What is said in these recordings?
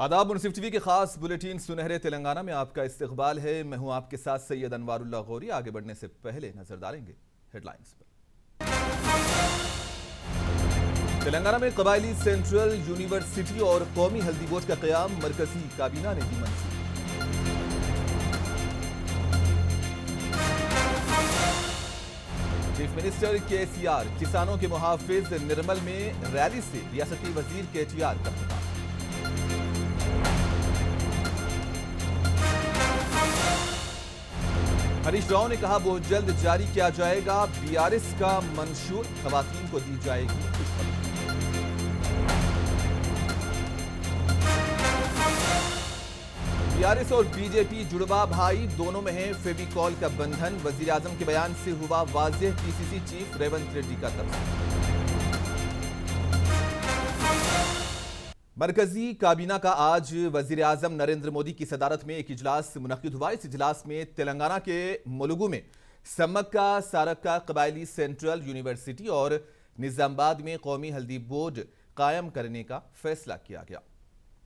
आदाब। मुनसिफ टीवी के खास बुलेटिन सुनहरे तेलंगाना में आपका इस्तकबाल है। मैं हूं आपके साथ सैयद अनवारुल्लाह गौरी। आगे बढ़ने से पहले नजर डालेंगे हेडलाइंस पर। तेलंगाना में कबायली सेंट्रल यूनिवर्सिटी और कौमी हल्दी बोर्ड का क़याम, मरकजी काबीना ने दी मंजूरी। चीफ मिनिस्टर केसीआर किसानों के मुहाफिज निर्मल में रैली से रियासती वजीर केटीआर का खिताब। हरीश राव ने कहा बहुत जल्द जारी किया जाएगा बीआरएस का मंशूर, खवातीन को दी जाएगी खुशखबरी। बीआरएस और बीजेपी जुड़वा भाई, दोनों में है फेविकॉल का बंधन। वजीर आजम के बयान से हुआ वाज़ेह पीसीसी चीफ रेवंत रेड्डी का तबसरा। मरकजी काबीना का आज वजीर आजम नरेंद्र मोदी की सदारत में एक इजलास मुनक्किद हुआ। इस इजलास में तेलंगाना के मुलुगु में सम्मक्का सारक्का कबायली सेंट्रल यूनिवर्सिटी और निजामाबाद में कौमी हल्दी बोर्ड कायम करने का फैसला किया गया।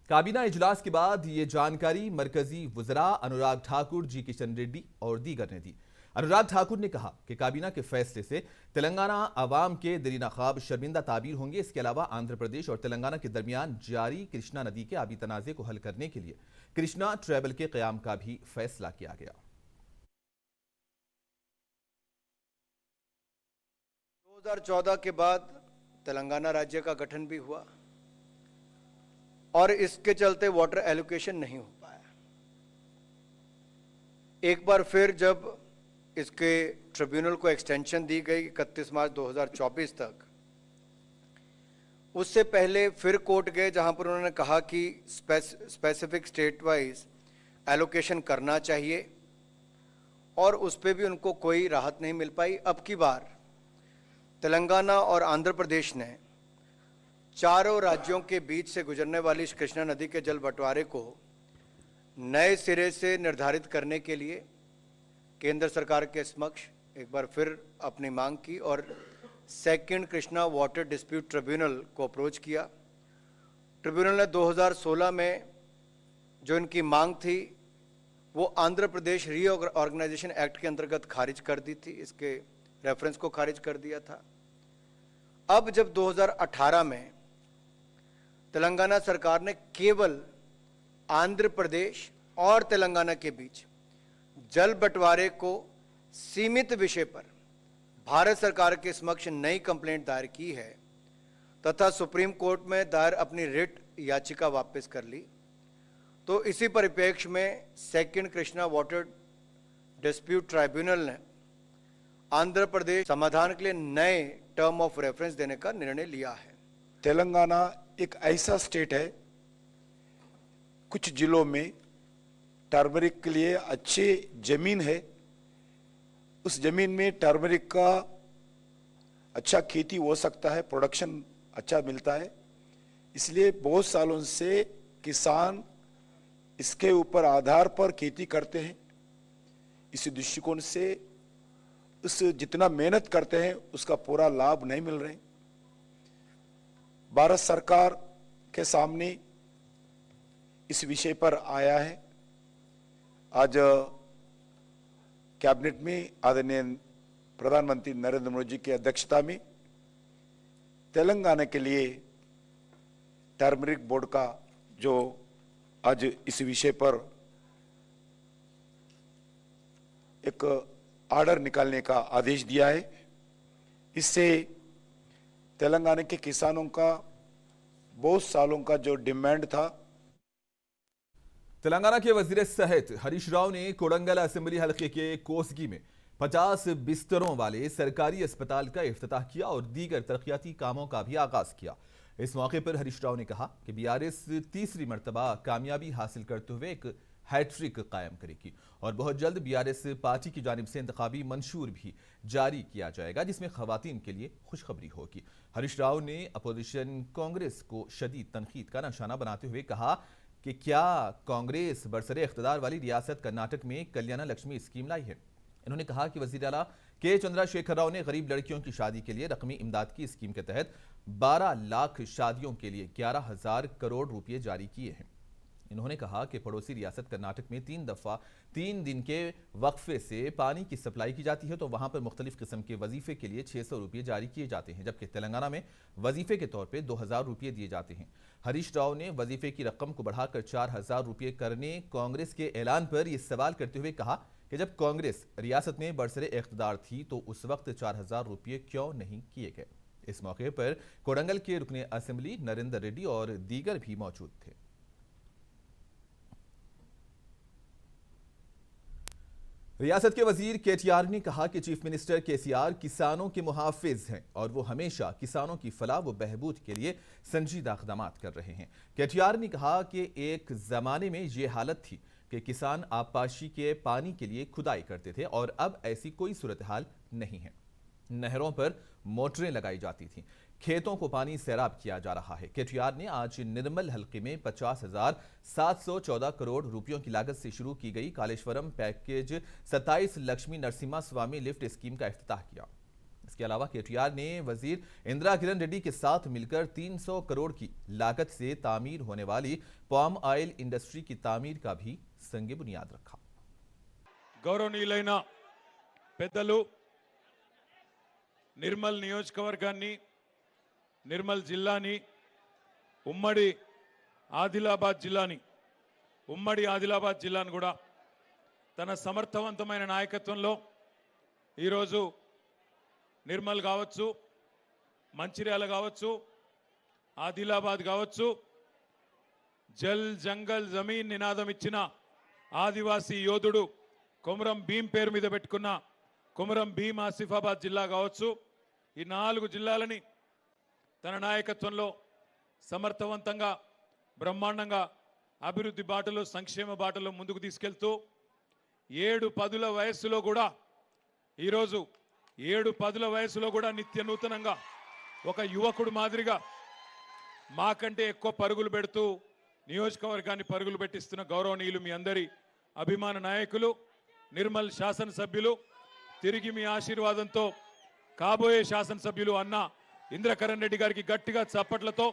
काबीना इजलास के बाद ये जानकारी मरकजी वज़रा अनुराग ठाकुर, जी किशन रेड्डी और दीगर ने दी। अनुराग ठाकुर ने कहा कि काबीना के फैसले से तेलंगाना आवाम के दिली ख्वाब शर्मिंदा ताबीर होंगे। इसके अलावा आंध्र प्रदेश और तेलंगाना के दरमियान जारी कृष्णा नदी के आबी तनाज़े को हल करने के लिए कृष्णा ट्राइबल के क़याम का भी फैसला किया गया। 2014 के बाद तेलंगाना राज्य का गठन भी हुआ और इसके चलते वाटर एलोकेशन नहीं हो पाया। एक बार फिर जब इसके ट्रिब्यूनल को एक्सटेंशन दी गई 31 मार्च 2024 तक, उससे पहले फिर कोर्ट गए जहां पर उन्होंने कहा कि स्पेसिफिक स्टेट वाइज एलोकेशन करना चाहिए और उस पर भी उनको कोई राहत नहीं मिल पाई। अब की बार तेलंगाना और आंध्र प्रदेश ने चारों राज्यों के बीच से गुजरने वाली इस कृष्णा नदी के जल बंटवारे को नए सिरे से निर्धारित करने के लिए केंद्र सरकार के समक्ष एक बार फिर अपनी मांग की और second Krishna water dispute tribunal को अप्रोच किया। ट्रिब्यूनल ने 2016 में जो इनकी मांग थी वो आंध्र प्रदेश रीऑर्गेनाइजेशन एक्ट के अंतर्गत खारिज कर दी थी, इसके रेफरेंस को खारिज कर दिया था। अब जब 2018 में तेलंगाना सरकार ने केवल आंध्र प्रदेश और तेलंगाना के बीच जल बंटवारे को सीमित विषय पर भारत सरकार के समक्ष नई कंप्लेंट दायर की है तथा सुप्रीम कोर्ट में दायर अपनी रिट याचिका वापस कर ली, तो इसी परिप्रेक्ष्य में second Krishna water dispute tribunal ने आंध्र प्रदेश समाधान के लिए नए टर्म ऑफ रेफरेंस देने का निर्णय लिया है। तेलंगाना एक ऐसा स्टेट है, कुछ जिलों में टर्मरिक के लिए अच्छी जमीन है, उस जमीन में टर्मरिक का अच्छा खेती हो सकता है, प्रोडक्शन अच्छा मिलता है। इसलिए बहुत सालों से किसान इसके ऊपर आधार पर खेती करते हैं। इस दृष्टिकोण से उस जितना मेहनत करते हैं उसका पूरा लाभ नहीं मिल रहे। भारत सरकार के सामने इस विषय पर आया है। आज कैबिनेट में आदरणीय प्रधानमंत्री नरेंद्र मोदी जी की अध्यक्षता में तेलंगाना के लिए टर्मरिक बोर्ड का जो आज इस विषय पर एक ऑर्डर निकालने का आदेश दिया है। इससे तेलंगाना के किसानों का बहुत सालों का जो डिमांड था। तेलंगाना के वजीर सेहत हरीश राव ने कोडंगल असेंबली हलके के कोसगी में 50 बिस्तरों वाले सरकारी अस्पताल का इफ्तिताह किया और दीगर तरक्याती कामों का भी आगाज किया। इस मौके पर हरीश राव ने कहा कि बीआरएस तीसरी मरतबा कामयाबी हासिल करते हुए एक हैट्रिक कायम करेगी और बहुत जल्द बीआरएस पार्टी की जानिब से इंतखाबी मंशूर भी जारी किया जाएगा, जिसमें खवातीन के लिए खुशखबरी होगी। हरीश राव ने अपोजिशन कांग्रेस को शदीद तनकीद का निशाना बनाते हुए कहा कि क्या कांग्रेस बरसरे इख्तिदार वाली रियासत कर्नाटक में कल्याण लक्ष्मी स्कीम लाई है। इन्होंने कहा कि वजीर आला के चंद्रशेखर राव ने गरीब लड़कियों की शादी के लिए रकमी इमदाद की स्कीम के तहत 12 लाख शादियों के लिए 11,000 करोड़ रुपए जारी किए हैं। इन्होंने कहा कि पड़ोसी रियासत कर्नाटक में 3 दफा 3 दिन के वक्फे से पानी की सप्लाई की जाती है, तो वहां पर मुख्तलिफ किस्म के वजीफे के लिए 600 रुपये जारी किए जाते हैं, जबकि तेलंगाना में वजीफे के तौर पर 2000 रुपये दिए जाते हैं। हरीश राव ने वजीफे की रकम को बढ़ाकर 4000 रुपये करने कांग्रेस के ऐलान पर यह सवाल करते हुए कहा कि जब कांग्रेस रियासत में बरसरे इख्तिदार थी तो उस वक्त 4000 रुपये क्यों नहीं किए गए। इस मौके पर कोडंगल के रुकने असेंबली नरेंद्र रेड्डी और दीगर भी मौजूद थे। रियासत के वजीर केटीआर ने कहा कि चीफ मिनिस्टर केसीआर किसानों के मुहाफिज हैं और वो हमेशा किसानों की फलाह व बहबूद के लिए संजीदा इक़दामात कर रहे हैं। केटीआर ने कहा कि एक जमाने में ये हालत थी कि किसान आबपाशी के पानी के लिए खुदाई करते थे और अब ऐसी कोई सूरत हाल नहीं है। नहरों पर मोटरें लगाई जाती थीं, खेतों को पानी सैराब किया जा रहा है। केटीआर ने आज निर्मल हल्के में 50,714 करोड़ रुपयों की लागत से शुरू की गई Kaleshwaram package 27 Lakshmi Narasimha Swamy lift scheme का इफ्तिताह किया। इसके अलावा केटीआर ने वजीर इंदिरा किरण रेड्डी के साथ मिलकर 300 करोड़ की लागत से तामीर होने वाली पाम ऑयल इंडस्ट्री की तामीर का भी संगे बुनियाद रखा। गौरवनीयुलैन पेद्दलु నిర్మల్ నియోజకవర్గాన్ని నిర్మల్ జిల్లాని ఉమ్మడి ఆదిలాబాద్ జిల్లాని కూడా తన సమర్థవంతమైన నాయకత్వంలో ఈరోజు నిర్మల్ కావచ్చు, మంచిర్యాల కావచ్చు, ఆదిలాబాద్ కావచ్చు, జల్ జంగల్ జమీన్ నినాదం ఇచ్చిన ఆదివాసీ యోధుడు కొమరం భీం పేరు మీద పెట్టుకున్న కొమరం భీం ఆసిఫాబాద్ జిల్లా కావచ్చు, ఈ 4 జిల్లాలని తన నాయకత్వంలో సమర్థవంతంగా బ్రహ్మాండంగా అభివృద్ధి బాటలో సంక్షేమ బాటలో ముందుకు తీసుకెళ్తూ 7-10 వయస్సులో కూడా ఈరోజు 7-10 వయస్సులో కూడా నిత్య నూతనంగా ఒక యువకుడు మాదిరిగా మాకంటే ఎక్కువ పరుగులు పెడుతూ నియోజకవర్గాన్ని పరుగులు పెట్టిస్తున్న గౌరవనీయులు మీ అందరి అభిమాన నాయకులు నిర్మల్ శాసనసభ్యులు తిరిగి మీ ఆశీర్వాదంతో కాబోయే శాసనసభ్యులు అన్న ఇంద్రకరణ్ రెడ్డి గారికి గట్టిగా చప్పట్లతో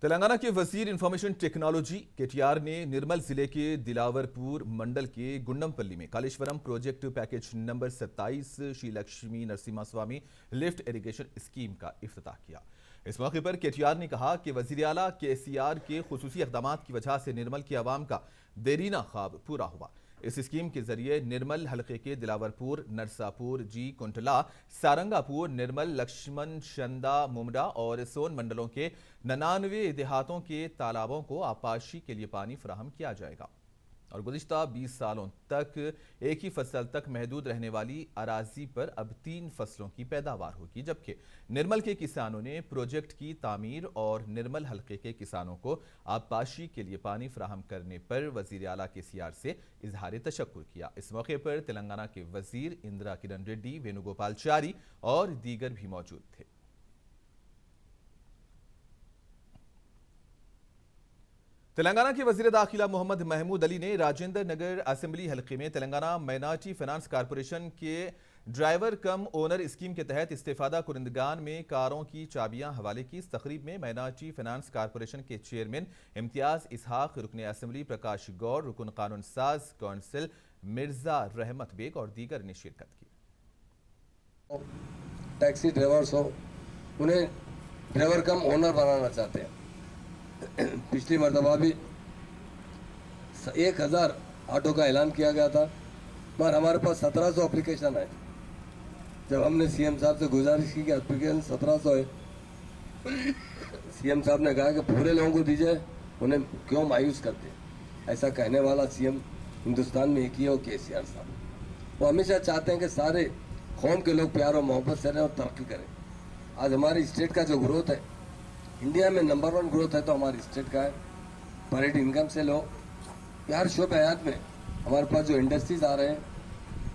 तेलंगाना के वजीर इंफॉर्मेशन टेक्नोलॉजी केटीआर ने निर्मल जिले के दिलावरपुर मंडल के गुंडमपल्ली में Kaleshwaram project package number 27 Shri Lakshmi Narasimha Swamy lift irrigation scheme का इफ्तिताह किया। इस मौके पर केटीआर ने कहा कि वजीर आला केसीआर के खुसूसी इक़दामात की वजह से निर्मल की आवाम का देरीना ख्वाब पूरा हुआ। इस स्कीम के जरिए निर्मल हलके के दिलावरपुर, नरसापुर, जी कुंटला, सारंगापुर, निर्मल, लक्ष्मण शंदा, मुमडा और सोन मंडलों के 99 देहातों के तालाबों को आबपाशी के लिए पानी फराहम किया जाएगा और गुज़िश्ता 20 सालों तक एक ही फसल तक महदूद रहने वाली अराजी पर अब 3 फसलों की पैदावार होगी। जबकि निर्मल के किसानों ने प्रोजेक्ट की तामीर और निर्मल हलके के किसानों को आबपाशी के लिए पानी फराहम करने पर वजीर आला केसीआर से इजहार तशक्कुर किया। इस मौके पर तेलंगाना के वजीर इंदिरा किरण रेड्डी, वेणुगोपालचारी और दीगर भी मौजूद थे। तेलंगाना के वजीर दाखिला मोहम्मद महमूद अली ने राजेंद्र नगर असेंबली हलके में तेलंगाना माइनॉरिटी फाइनेंस कॉरपोरेशन के ड्राइवर कम ओनर स्कीम के तहत इस्तेफादा कुरिंदगान में कारों की चाबियां हवाले की। इस तकरीब में माइनॉरिटी फाइनेंस कॉरपोरेशन के चेयरमैन इम्तियाज इसहाक, रुकने असेंबली प्रकाश गौड़, रुकन कानून साज कौंसिल मिर्जा रहमत बेग और दीगर ने शिरकत की। टैक्सी ड्राइवर्स हो, उन्हें ड्राइवर कम ओनर बनाना चाहते हैं। पिछली मरतबा भी 1000 ऑटो का ऐलान किया गया था, पर हमारे पास 1700 एप्लीकेशन है। जब हमने सीएम साहब से गुजारिश की कि एप्लीकेशन 1700 है, सीएम साहब ने कहा कि पूरे लोगों को दीजिए, उन्हें क्यों मायूस करते हैं। ऐसा कहने वाला सीएम हिंदुस्तान में एक ही हो, केसीआर साहब। वो हमेशा चाहते हैं कि सारे कौम के लोग प्यार और मोहब्बत से रहें और तरक्की करें। आज हमारी स्टेट का जो ग्रोथ है, इंडिया में नंबर 1 ग्रोथ है तो हमारी स्टेट का है। पर हेड इनकम से लो, यार शोब हयात में हमारे पास जो इंडस्ट्रीज आ रहे हैं,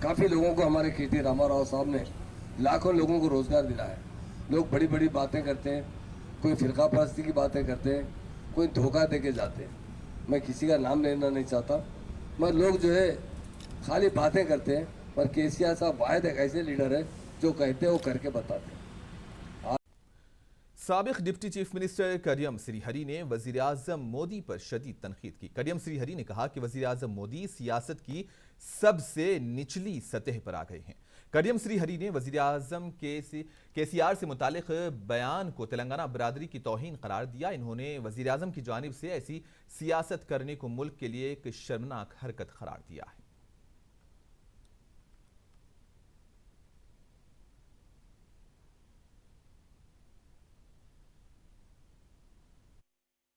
काफ़ी लोगों को हमारे केटी रामाराव साहब ने लाखों लोगों को रोजगार दिलाया है। लोग बड़ी बड़ी बातें करते हैं, कोई फिरका परस्ती की बातें करते हैं, कोई धोखा दे के जाते हैं। मैं किसी का नाम लेना नहीं चाहता, मगर लोग जो है खाली बातें करते हैं, पर केसीआर साहब वाहिद एक ऐसे लीडर है जो कहते हैं वो करके बताते हैं। साबिक डिप्टी चीफ मिनिस्टर करियम श्रीहरी ने वजीर आजम मोदी पर शदीद तनकीद की। करियम श्रीहरी ने कहा कि वजीर आजम मोदी सियासत की सबसे निचली सतह पर आ गए हैं। करियम श्रीहरी ने वजीर आजम केसीआर से मुतालिक बयान को तेलंगाना बरादरी की तौहीन करार दिया। इन्होंने वजीर आजम की जानिब से ऐसी सियासत करने को मुल्क के लिए एक शर्मनाक हरकत करार दिया है।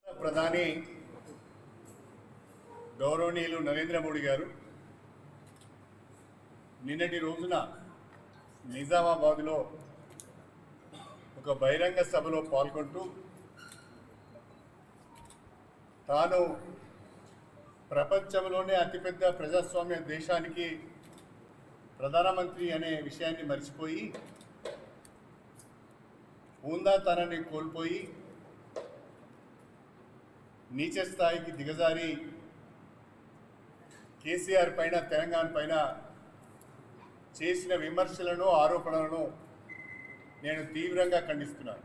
ప్రధాని గౌరవనీయులు నరేంద్ర మోడీ గారు నిన్నటి రోజున నిజామాబాద్లో ఒక బహిరంగ సభలో పాల్గొంటూ తాను ప్రపంచంలోనే అతిపెద్ద ప్రజాస్వామ్య దేశానికి ప్రధానమంత్రి అనే విషయాన్ని మర్చిపోయి హుందాతనాన్ని కోల్పోయి నీచ స్థాయికి దిగజారి కేసీఆర్ పైన తెలంగాణ పైన చేసిన విమర్శలను ఆరోపణలను నేను తీవ్రంగా ఖండిస్తున్నాను.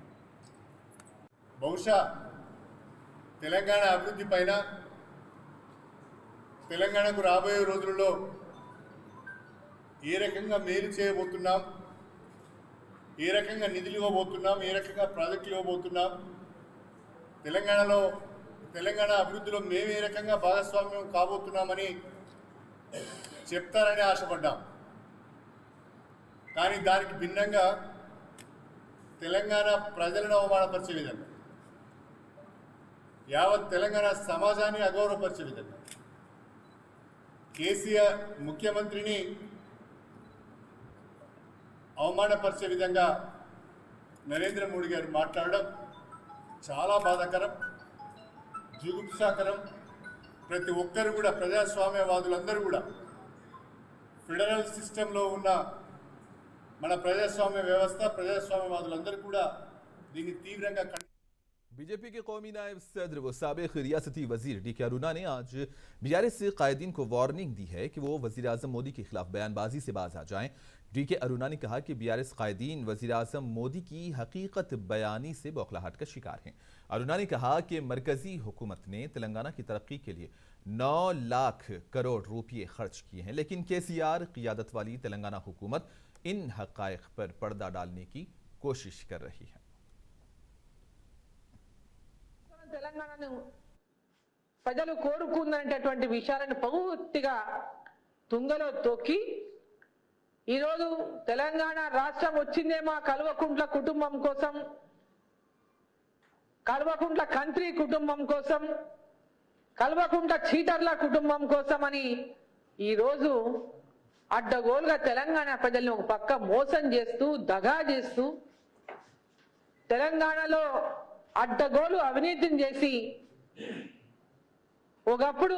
బహుశా తెలంగాణ అభివృద్ధి పైన తెలంగాణకు రాబోయే రోజుల్లో ఏ రకంగా మేలు చేయబోతున్నాం, ఏ రకంగా నిధులు ఇవ్వబోతున్నాం, ఏ రకంగా ప్రాజెక్టులు ఇవ్వబోతున్నాం, తెలంగాణ అభివృద్ధిలో మేము ఏ రకంగా భాగస్వామ్యం కాబోతున్నామని చెప్తారని ఆశపడ్డాం. కానీ దానికి భిన్నంగా తెలంగాణ ప్రజలను అవమానపరిచే విధంగా, యావత్ తెలంగాణ సమాజాన్ని అగౌరవపరిచే విధంగా, కేసీఆర్ ముఖ్యమంత్రిని అవమానపరిచే విధంగా నరేంద్ర మోడీ గారు మాట్లాడడం చాలా బాధాకరం, జుగుప్సాకరం. ప్రతి ఒక్కరు కూడా, ప్రజాస్వామ్యవాదులందరూ కూడా, ఫెడరల్ సిస్టంలో ఉన్న మన ప్రజాస్వామ్య వ్యవస్థ, ప్రజాస్వామ్యవాదులందరూ కూడా దీన్ని తీవ్రంగా बीजेपी के कौमी नायब सदर व साबिक रियासती वजीर डी के अरुणा ने आज बीआरएस कायदीन को वार्निंग दी है कि वो वजीर आजम मोदी के खिलाफ बयानबाजी से बाज आ जाएं। डी के अरुणा ने कहा कि बीआरएस कायदीन वजीर आजम मोदी की हकीकत बयानी से बौखलाहट का शिकार हैं। अरुणा ने कहा कि मरकजी हुकूमत ने तेलंगाना की तरक्की के लिए 9 लाख करोड़ रुपये खर्च किए हैं, लेकिन केसीआर क़ियादत वाली तेलंगाना हुकूमत इन हक़ाइक़ पर पर्दा डालने की कोशिश कर रही है। తెలంగాణను ప్రజలు కోరుకున్నటువంటి విషయాలను పూర్తిగా తుంగలో తొక్కి ఈరోజు తెలంగాణ రాష్ట్రం వచ్చిందేమో కల్వకుంట్ల కుటుంబం కోసం, కల్వకుంట్ల కంత్రి కుటుంబం కోసం, కల్వకుంట్ల చీటర్ల కుటుంబం కోసం అని ఈరోజు అడ్డగోలుగా తెలంగాణ ప్రజల్ని ఒక పక్క మోసం చేస్తూ, దగా చేస్తూ, తెలంగాణలో అడ్డగోలు అవినీతిని చేసి ఒకప్పుడు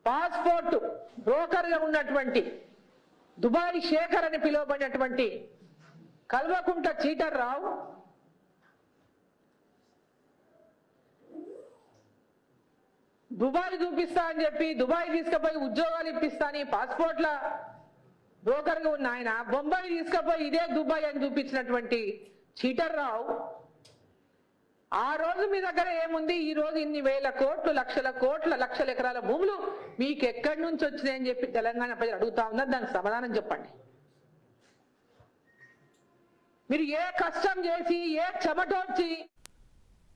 పాస్పోర్ట్ బ్రోకర్గా ఉన్నటువంటి దుబాయ్ శేఖర్ అని పిలువబడినటువంటి కల్వకుంట్ల చీటర్ రావు దుబాయ్ చూపిస్తా అని చెప్పి దుబాయ్ తీసుకుపోయి ఉద్యోగాలు ఇప్పిస్తా అని పాస్పోర్ట్ల బ్రోకర్గా ఉన్న ఆయన బొంబాయి తీసుకుపోయి ఇదే దుబాయ్ అని చూపించినటువంటి చీటర్ రావు ఆ రోజు మీ దగ్గర ఏముంది, ఈ రోజు ఇన్ని వేల కోట్లు, లక్షల కోట్ల, లక్షల ఎకరాల భూములు మీకు ఎక్కడి నుంచి వచ్చినాయని చెప్పి తెలంగాణ ప్రజలు అడుగుతా ఉన్నారు. దానికి సమాధానం చెప్పండి. మీరు ఏ కష్టం చేసి, ఏ చెమటోడ్చి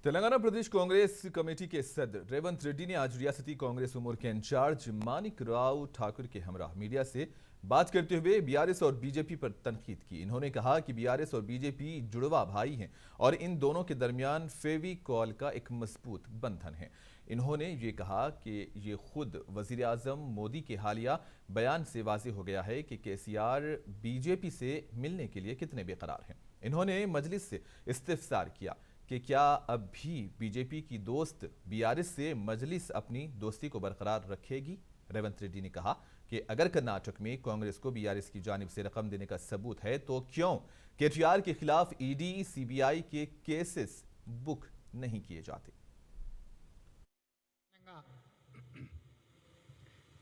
तेलंगाना प्रदेश कांग्रेस कमेटी के सदर रेवंत रेड्डी ने आज रियासती कांग्रेस उमूर के इंचार्ज मानिक राव ठाकुर के हमरा मीडिया से बात करते हुए बीआरएस और बीजेपी पर तनकीद की। इन्होंने कहा कि बीआरएस और बीजेपी जुड़वा भाई हैं और इन दोनों के दरमियान फेविकॉल का एक मजबूत बंधन है। इन्होंने ये कहा कि ये खुद वजीर आजम मोदी के हालिया बयान से वाज़ेह हो गया है कि केसीआर बीजेपी से मिलने के लिए कितने बेकरार हैं। इन्होंने मजलिस से इस्तिफसार किया कि क्या अब भी बीजेपी की दोस्त बीआरएस से मजलिस अपनी दोस्ती को बरकरार रखेगी। रेवंत रेड्डी ने कहा कि अगर कर्नाटक में कांग्रेस को बीआरएस की जानिब से रकम देने का सबूत है तो क्यों केटीआर के खिलाफ ईडी सीबीआई के केसेस बुक नहीं किए जाते।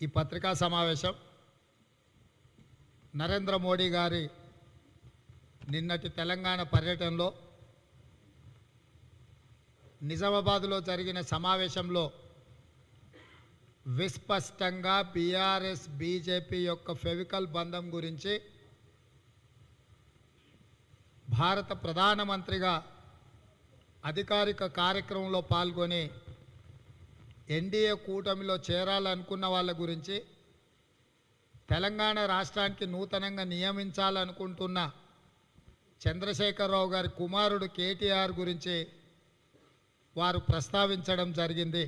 ఈ పత్రికా సమావేశం నరేంద్ర మోడీ గారి నిన్నటి తెలంగాణ పర్యటనలో నిజామాబాద్లో జరిగిన సమావేశంలో విస్పష్టంగా బీఆర్ఎస్ బీజేపీ యొక్క ఫెవికల్ బంధం గురించి భారత ప్రధానమంత్రిగా అధికారిక కార్యక్రమంలో పాల్గొని ఎన్డీఏ కూటమిలో చేరాలనుకున్న వాళ్ళ గురించి, తెలంగాణ రాష్ట్రానికి నూతనంగా నియమించాలనుకుంటున్న చంద్రశేఖరరావు గారి కుమారుడు కేటీఆర్ గురించి వారు ప్రస్తావించడం జరిగింది.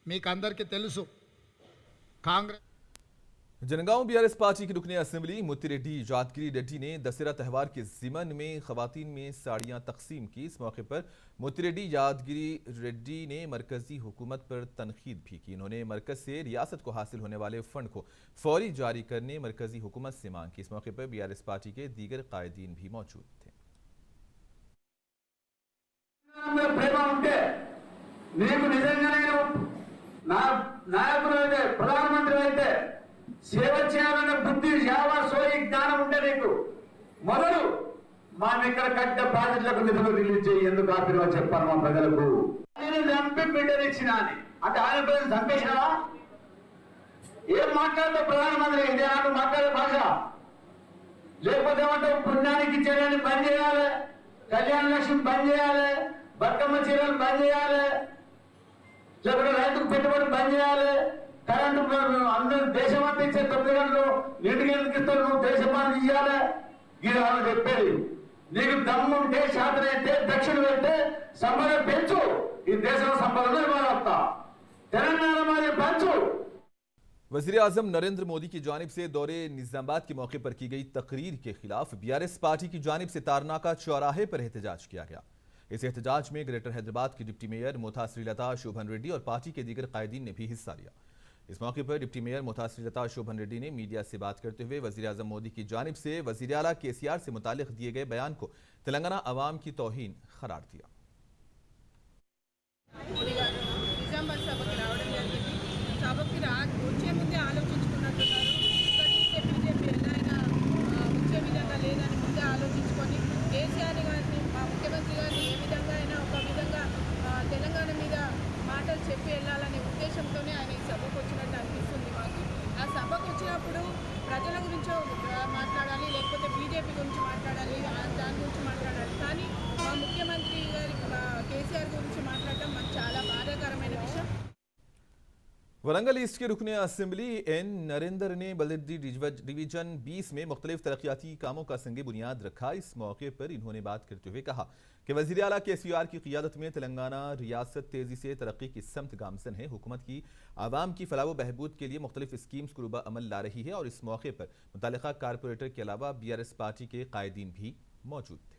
మీకు అందరికీ తెలుసు, కాంగ్రెస్ जनगांव बीआरएस पार्टी की रुकने असेंबली मोती रेड्डी यादगिरी रेड्डी ने दशहरा त्यौहार के जिमन में खवातीन में साड़ियां तकसीम की। इस मौके पर मोती रेड्डी यादगिरी रेड्डी ने मरकजी हुकूमत पर तनकीद भी की। उन्होंने मरकज से रियासत को हासिल होने वाले फंड को फौरी जारी करने मरकजी हुकूमत से मांग की। इस मौके पर बीआरएस पार्टी के दीगर कायदीन भी मौजूद थे। ప్రధానమంత్రి సేవ చేయాలనే బుద్ధి సేవ సోయి జ్ఞానం ఉంటే నీకు మొదలు మా ఇక్కడ కట్టే ప్రాజెక్టులకు నిధులు రిలీజ్ చేయి. ఎందుకు ఆపిరో చెప్పాను మా ప్రజలకు. నేను చంపి బిడ్డనిచ్చిన అని అంటే ఆంధ్రప్రదేశ్ చంపేసినావా? ఏం మాట్లాడతావు ప్రధానమంత్రి? ఇదే నాకు మాట్లాడే భాష. లేకపోతే ఏమంటావు? పుణ్యానికి ఇచ్చేదాన్ని బంద్ చేయాలి, కళ్యాణ లక్ష్మి బంద్ చేయాలి, బతుకమ్మ చీరలు బంద్ చేయాలి, లేకపోతే రైతుకు పెట్టుబడి బంద్ చేయాలి, కరెంటు అందరూ దేశమంతా ఇచ్చే 9 గంటలు నీటికి ఎందుకు ఇస్తారు? నువ్వు దేశమాన్ని ఇవ్వాలి. ఇది వాళ్ళు చెప్పేది. నీకు దమ్ముంటే శాతనైతే దక్షిణ వెళ్తే సంపద పెంచు. ఈ దేశంలో సంపద నిర్మాణం తెలంగాణ మాది పంచు. वज़ीर आज़म नरेंद्र मोदी की जानिब से दौरे निज़ामाबाद के मौके पर की गई तकरीर के खिलाफ बीआरएस पार्टी की जानिब से तारनाका चौराहे पर एहतजाज किया गया। इस एहतजाज में ग्रेटर हैदराबाद की डिप्टी मेयर मुथासरी लता शोभन रेड्डी और पार्टी के दीगर कायदीन ने भी हिस्सा लिया। इस मौके पर डिप्टी मेयर मुथासरी लता शोभन रेड्डी ने मीडिया से बात करते हुए वज़ीर आज़म मोदी की जानिब से वज़ीर आला केसीआर से मुतालिक दिए गए बयान को तेलंगाना अवाम की तौहीन करार दिया। సభకి వచ్చే ముందే ఆలోచించుకున్నట్టున్నారు. ఇక్కడ చూస్తే బీజేపీ ఎలా వచ్చే విధంగా లేదని ముందే ఆలోచించుకొని కేసీఆర్ గారిని మా ముఖ్యమంత్రి గారిని ఏ విధంగా అయినా ఒక విధంగా తెలంగాణ మీద మాటలు చెప్పి వెళ్ళాలనే ఉద్దేశంతోనే ఆయన ఈ సభకు వచ్చినట్టు అనిపిస్తుంది మాకు. ఆ సభకు వచ్చినప్పుడు ప్రజల గురించి మాట్లాడాలి, లేకపోతే బీజేపీ గురించి మాట్లాడాలి, దాని గురించి మాట్లాడాలి. కానీ మా ముఖ్యమంత్రి గారి కేసీఆర్ గురించి మాట్లాడటం మాకు చాలా బాధాకరమైన విషయం. वरंगल ईस्ट के रुकने असेंबली एन नरेंद्र ने बलदी डिवीजन 20 में मुख्तलिफ तरक्याती कामों का संग बुनियाद रखा। इस मौके पर इन्होंने बात करते हुए कहा कि वज़ीर आला केसीआर की क़ियादत में तेलंगाना रियासत तेज़ी से तरक्की की समत गामजन है। हुकूमत की आवाम की फलाह व बहबूद के लिए मुख्तलिफ स्कीम्स को रुबा अमल ला रही है और इस मौके पर मुतल्लिक़ा कारपोरेटर के अलावा बीआरएस पार्टी के कायदीन भी मौजूद थे।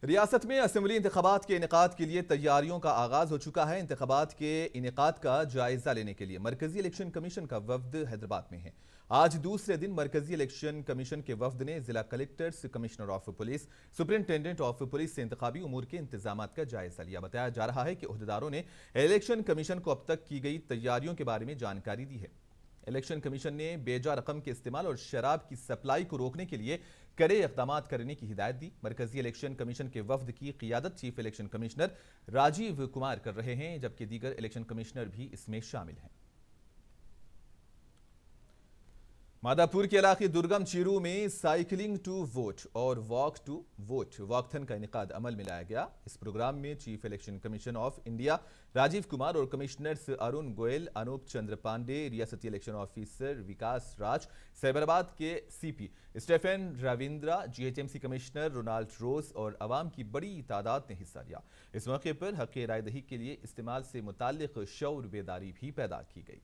रियासत में असेंबली इंतखाबात के इनेकाद के लिए तैयारियों का आगाज हो चुका है। इंतखाबात के इनेकाद का जायजा लेने के लिए मरकजी इलेक्शन कमीशन का वफ्द हैदराबाद में है। आज दूसरे दिन मरकजी इलेक्शन कमीशन के वफ्द ने जिला collectors, commissioner of police, superintendent of police से इंतखाबी उमूर के इंतजाम का जायजा लिया। बताया जा रहा है कि ओहदेदारों ने इलेक्शन कमीशन को अब तक की गई तैयारियों के बारे में जानकारी दी है। इलेक्शन कमीशन ने बेजा रकम के इस्तेमाल और शराब की सप्लाई को रोकने के लिए कड़े इक़दाम करने की हिदायत दी। मरकजी इलेक्शन कमीशन के वफ्द की क़ियादत chief election commissioner Rajiv Kumar कर रहे हैं, जबकि दीगर इलेक्शन कमिश्नर भी इसमें शामिल हैं। मादापुर के इलाके दुर्गम चीरू में साइकिलिंग टू वोट और वॉक टू वोट वॉकथन का इनेकाद अमल में लाया गया। इस प्रोग्राम में chief election commission of India Rajiv Kumar और कमिश्नर्स अरुण गोयल, अनूप चंद्र पांडे, रियासती इलेक्शन ऑफिसर विकास राज, साइबराबाद के CP Stephen Ravindra, GHMC commissioner Ronald Rose और अवाम की बड़ी तादाद ने हिस्सा लिया। इस मौके पर हक़ रायदही के लिए इस्तेमाल से मुताल्लिक़ शऊर बेदारी भी पैदा की गई।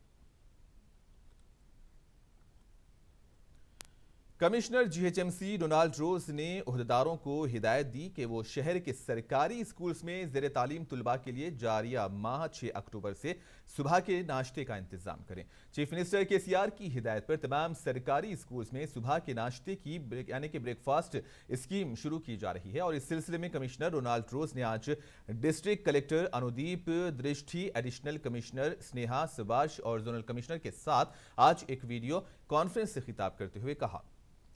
कमिश्नर जीएचएमसी डोनाल्ड रोज ने ओहदेदारों को हिदायत दी कि वो शहर के सरकारी स्कूल्स में ज़ेर तालीम तुलबा के लिए जारिया माह 6 अक्टूबर से सुबह के नाश्ते का इंतजाम करें। चीफ मिनिस्टर केसीआर की हिदायत पर तमाम सरकारी स्कूल्स में सुबह के नाश्ते की यानी कि ब्रेकफास्ट स्कीम शुरू की जा रही है और इस सिलसिले में कमिश्नर डोनाल्ड रोज ने आज डिस्ट्रिक्ट कलेक्टर अनुदीप दृष्टि, एडिशनल कमिश्नर स्नेहा सुभाष और जोनल कमिश्नर के साथ आज एक वीडियो कॉन्फ्रेंस से खिताब करते हुए कहा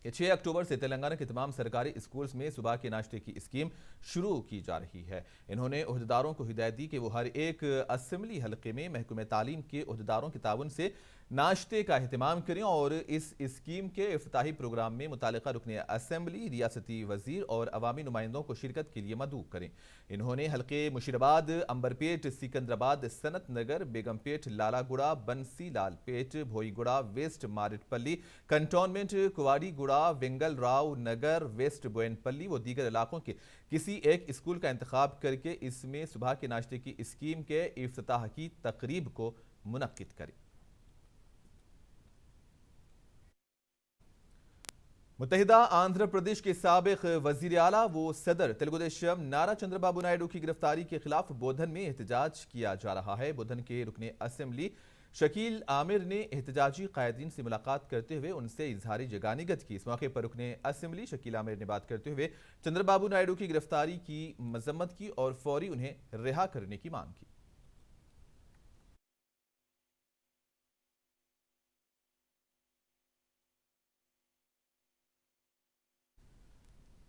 कि 6 अक्टूबर से तेलंगाना के तमाम सरकारी स्कूल्स में सुबह के नाश्ते की स्कीम शुरू की जा रही है। इन्होंने ओहदेदारों को हिदायत दी कि वो हर एक असेंबली हलके में महकमे तालीम के ओहदेदारों के ताउन से नाश्ते का एहतमाम करें और इस स्कीम के इफ्ताही प्रोग्राम में मुतालिका रुकने असेंबली, रियासती वजीर और अवामी नुमाइंदों को शिरकत के लिए मदऊ करें। इन्होंने हल्के मुशीराबाद, अंबरपेट, सिकंदराबाद, सनत नगर, बेगमपेट, लालागुड़ा, बंसी लालपेट, भोईगुड़ा, वेस्ट मारेटपल्ली, कंटोनमेंट, कुवाड़ीगुड़ा, वेंगल राव नगर, वेस्ट बोयनपल्ली व दीगर इलाकों के किसी एक स्कूल का इंतखाब करके इसमें सुबह के नाश्ते की स्कीम के इफ्तिताह की तकरीब को मुनक्किद करें। मुत्तहिदा आंध्र प्रदेश के साबिक वजीर आला वो सदर तेलुगुदेशम नारा चंद्रबाबू नायडू की गिरफ्तारी के खिलाफ बोधन में एहतजाज किया जा रहा है। बोधन के रुकने असेंबली शकील आमिर ने एहतजाजी कायदीन से मुलाकात करते हुए उनसे इजहारी जगानिगत की। इस मौके पर रुकने असेंबली शकील आमिर ने बात करते हुए चंद्रबाबू नायडू की गिरफ्तारी की मजम्मत की और फौरी उन्हें रिहा करने की मांग की।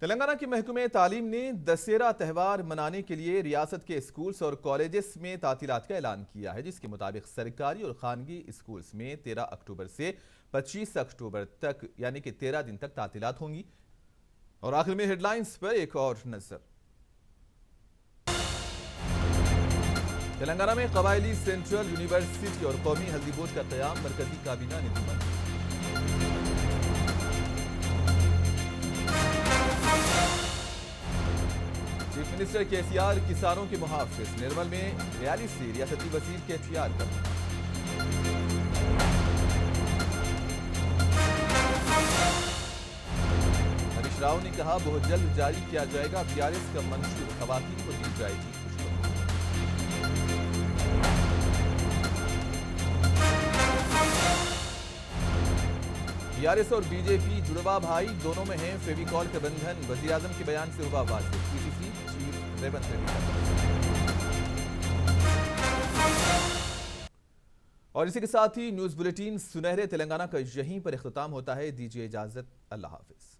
तेलंगाना के महकमे तालीम ने दशहरा त्यौहार मनाने के लिए रियासत के स्कूल्स और कॉलेजेस में तातीलात का ऐलान किया है, जिसके मुताबिक सरकारी और खानगी स्कूल्स में 13 अक्टूबर से 25 अक्टूबर तक यानी कि 13 दिन तक तातीलात होंगी। और आखिर में हेडलाइंस पर एक और नजर। तेलंगाना में कबायली सेंट्रल यूनिवर्सिटी और कौमी हल्दी बोर्ड का क़याम, मरकजी काबीना ने दी मंजूरी। चीफ मिनिस्टर केसीआर किसानों के मुहाफिज, निर्मल में रैली से रियासती वजीर के एहतियार पर। हरीश राव ने कहा बहुत जल्द जारी किया जाएगा बीआरएस का मंशूर, खवातीन को दी जाएगी खुशखबरी। बीआरएस और बीजेपी जुड़वा भाई, दोनों में है फेविकॉल का बंधन। वजीर आजम के बयान से हुआ वाज़ेह, पीसीसी चीफ रेवंत रेड्डी का। और इसी के साथ ही न्यूज बुलेटिन सुनहरे तेलंगाना का यहीं पर इख्तिताम होता है। दीजिए इजाजत, अल्लाह हाफिज।